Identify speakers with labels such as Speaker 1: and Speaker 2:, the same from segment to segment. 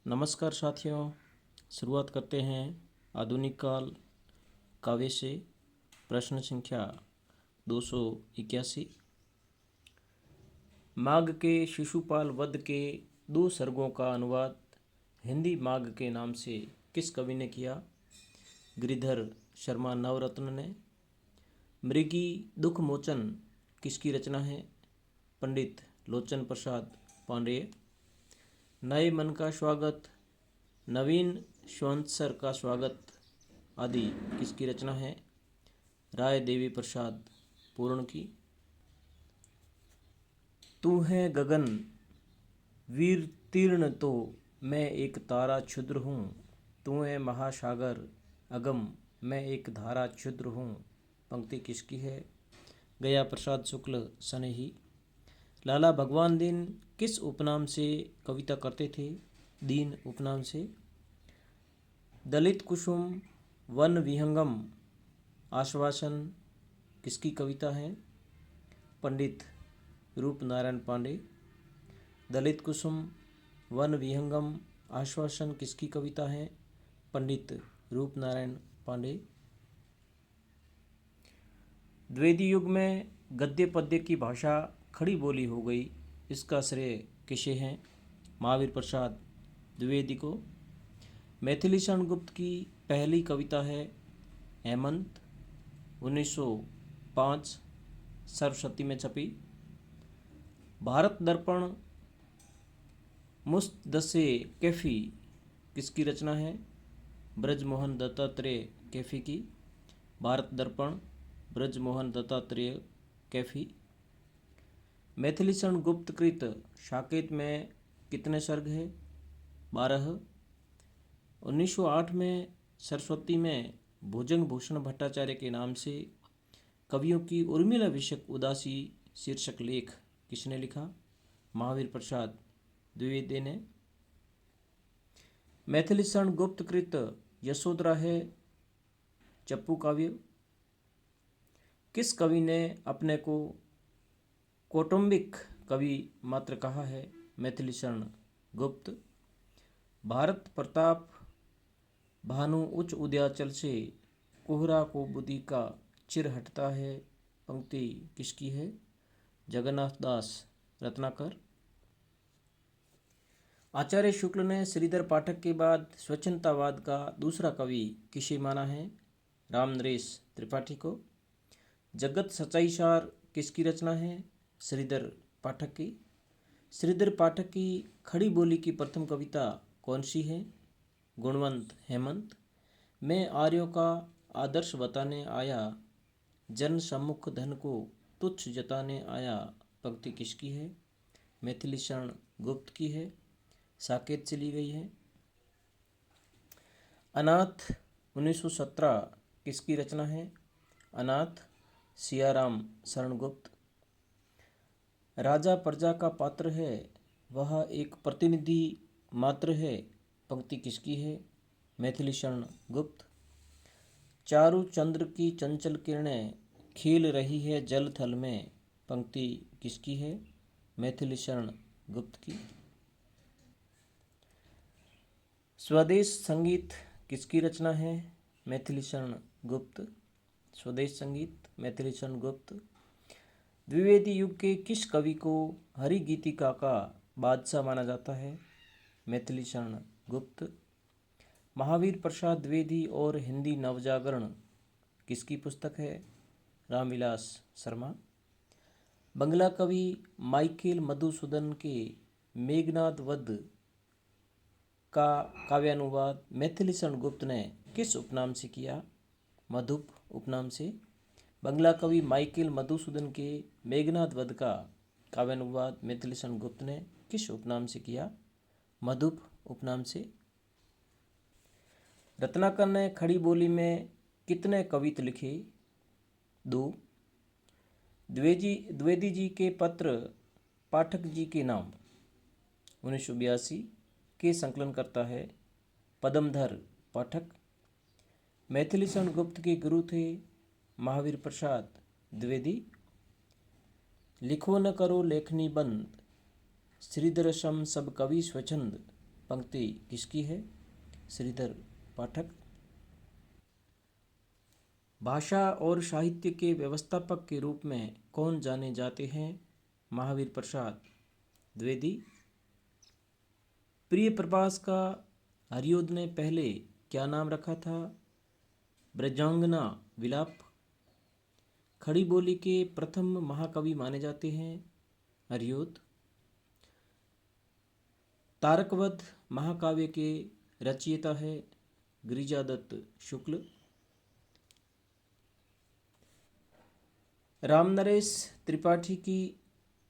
Speaker 1: नमस्कार साथियों, शुरुआत करते हैं आधुनिक काल काव्य से। प्रश्न संख्या 281। माघ के शिशुपाल वध के 2 सर्गों का अनुवाद हिंदी माघ के नाम से किस कवि ने किया? गिरिधर शर्मा नवरत्न ने। मृगी दुख मोचन किसकी रचना है? पंडित लोचन प्रसाद पांडेय। नए मन का स्वागत, नवीन संवत्सर का स्वागत आदि किसकी रचना है? राय देवी प्रसाद पूर्ण की। तू है गगन वीर तीर्ण तो मैं एक तारा क्षुद्र हूँ, तू है महासागर अगम मैं एक धारा क्षुद्र हूँ। पंक्ति किसकी है? गया प्रसाद शुक्ल सनेही। लाला भगवान दीन किस उपनाम से कविता करते थे? दीन उपनाम से। दलित कुसुम वन विहंगम आश्वासन किसकी कविता है? पंडित रूप नारायण पांडे। दलित कुसुम वन विहंगम आश्वासन किसकी कविता है? पंडित रूप नारायण पांडे। द्विवेदी युग में गद्य पद्य की भाषा खड़ी बोली हो गई, इसका श्रेय किसे है? महावीर प्रसाद द्विवेदी को। मैथिली शरण गुप्त की पहली कविता है हेमंत, 1905 सरस्वती में छपी। भारत दर्पण मुस्तदसे कैफी किसकी रचना है? ब्रजमोहन दत्तात्रेय कैफी की। भारत दर्पण ब्रजमोहन दत्तात्रेय कैफी। मैथिली शरण गुप्त कृत साकेत में कितने सर्ग हैं? 12। 1908 में सरस्वती में भुजंग भूषण भट्टाचार्य के नाम से कवियों की उर्मिला विषयक उदासी शीर्षक लेख किसने लिखा? महावीर प्रसाद द्विवेदी ने। मैथिली शरण गुप्त कृत यशोधरा है चप्पू काव्य। किस कवि ने अपने को कौटुंबिक कवि मात्र कहा है? मैथिली शरण गुप्त। भारत प्रताप भानु उच्च उदयाचल से कोहरा को बुद्धि का चिर हटता है। पंक्ति किसकी है? जगन्नाथ दास रत्नाकर। आचार्य शुक्ल ने श्रीधर पाठक के बाद स्वच्छंदतावाद का दूसरा कवि किसे माना है? रामनरेश त्रिपाठी को। जगत सच्चाई सार किसकी रचना है? श्रीधर पाठक की। श्रीधर पाठक की खड़ी बोली की प्रथम कविता कौन सी है? गुणवंत हेमंत। मैं आर्यों का आदर्श बताने आया, जन सम्मुख धन को तुच्छ जताने आया। पंक्ति किसकी है? मैथिली शरण गुप्त की है, साकेत से ली गई है। अनाथ 1917 किसकी रचना है? अनाथ सियाराम शरण गुप्त। राजा प्रजा का पात्र है, वह एक प्रतिनिधि मात्र है। पंक्ति किसकी है? मैथिली शरण गुप्त। चारु चंद्र की चंचल किरणें खिल रही है जल थल में। पंक्ति किसकी है? मैथिली शरण गुप्त की। स्वदेश संगीत किसकी रचना है? मैथिली शरण गुप्त। स्वदेश संगीत मैथिली शरण गुप्त। द्विवेदी युग के किस कवि को हरि गीतिका का बादशाह माना जाता है? मैथिली शरण गुप्त। महावीर प्रसाद द्विवेदी और हिंदी नवजागरण किसकी पुस्तक है? रामविलास शर्मा। बंगला कवि माइकेल मधुसूदन के मेघनाद वध का काव्यानुवाद मैथिली शरण गुप्त ने किस उपनाम से किया? मधुप उपनाम से। बंगला कवि माइकेल मधुसूदन के मेघनाद वध का काव्यानुवाद मैथिली शरण गुप्त ने किस उपनाम से किया? मधुप उपनाम से। रत्नाकर ने खड़ी बोली में कितने कवित लिखे? 2। द्विवेदी जी के पत्र पाठक जी के नाम 1982 के संकलन करता है पदमधर पाठक। मैथिली शरण गुप्त के गुरु थे महावीर प्रसाद द्विवेदी। लिखो न करो लेखनी बंद, श्रीधर सम सब कवि स्वच्छंद। पंक्ति किसकी है? श्रीधर पाठक। भाषा और साहित्य के व्यवस्थापक के रूप में कौन जाने जाते हैं? महावीर प्रसाद द्विवेदी। प्रिय प्रभास का हरिओद ने पहले क्या नाम रखा था? ब्रजांगना विलाप। खड़ी बोली के प्रथम महाकवि माने जाते हैं हरिओद। तारकवध महाकाव्य के रचयिता है गिरिजादत्त शुक्ल। रामनरेश त्रिपाठी की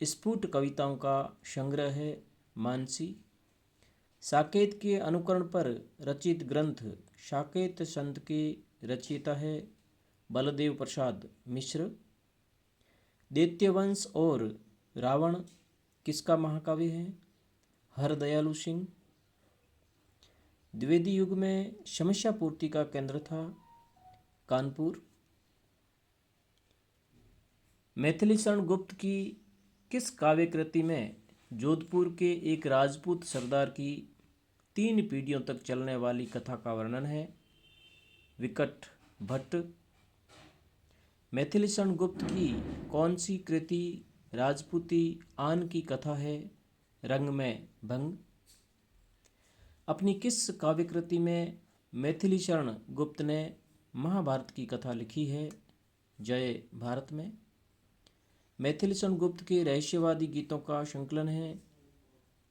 Speaker 1: स्फुट कविताओं का संग्रह है मानसी। साकेत के अनुकरण पर रचित ग्रंथ साकेत संत के रचयिता है बलदेव प्रसाद मिश्र। दैत्यवंश और रावण किसका महाकाव्य है? हरदयालु सिंह। द्विवेदी युग में समस्या पूर्ति का केंद्र था कानपुर। मैथिली शरण गुप्त की किस काव्य कृति में जोधपुर के एक राजपूत सरदार की 3 पीढ़ियों तक चलने वाली कथा का वर्णन है? विकट भट्ट। मैथिली शरण गुप्त की कौन सी कृति राजपूती आन की कथा है? रंग में भंग। अपनी किस काव्य कृति में मैथिली शरण गुप्त ने महाभारत की कथा लिखी है? जय भारत में। मैथिली शरण गुप्त के रहस्यवादी गीतों का संकलन है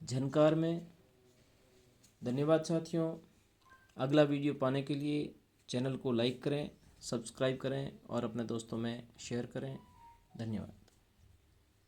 Speaker 1: झनकार में। धन्यवाद साथियों। अगला वीडियो पाने के लिए चैनल को लाइक करें, सब्सक्राइब करें और अपने दोस्तों में शेयर करें। धन्यवाद।